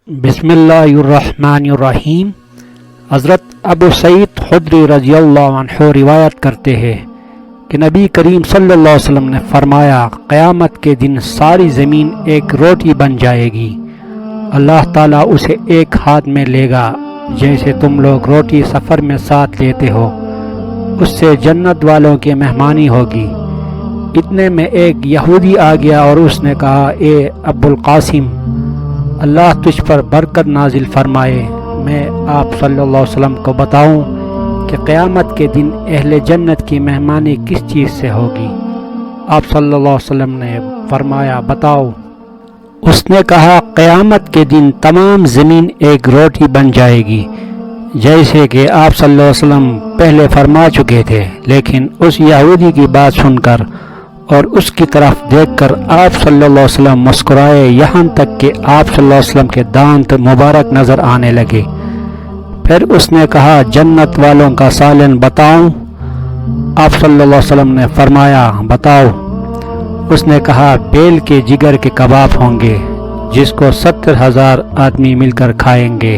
بسم اللہ الرحمن الرحیم۔ حضرت ابو سعید خدری رضی اللہ عنہ روایت کرتے ہیں کہ نبی کریم صلی اللہ علیہ وسلم نے فرمایا، قیامت کے دن ساری زمین ایک روٹی بن جائے گی، اللہ تعالیٰ اسے ایک ہاتھ میں لے گا جیسے تم لوگ روٹی سفر میں ساتھ لیتے ہو، اس سے جنت والوں کی مہمانی ہوگی۔ اتنے میں ایک یہودی آ گیا اور اس نے کہا، اے ابو القاسم، اللہ تجھ پر برکت نازل فرمائے، میں آپ صلی اللہ علیہ وسلم کو بتاؤں کہ قیامت کے دن اہل جنت کی مہمانی کس چیز سے ہوگی؟ آپ صلی اللہ علیہ وسلم نے فرمایا، بتاؤ۔ اس نے کہا، قیامت کے دن تمام زمین ایک روٹی بن جائے گی، جیسے کہ آپ صلی اللہ علیہ وسلم پہلے فرما چکے تھے، لیکن اس یہودی کی بات سن کر اور اس کی طرف دیکھ کر آپ صلی اللہ علیہ وسلم مسکرائے، یہاں تک کہ آپ صلی اللہ علیہ وسلم کے دانت مبارک نظر آنے لگے۔ پھر اس نے کہا، جنت والوں کا سالن بتاؤں؟ آپ صلی اللہ علیہ وسلم نے فرمایا، بتاؤ۔ اس نے کہا، بیل کے جگر کے کباب ہوں گے جس کو 70,000 آدمی مل کر کھائیں گے۔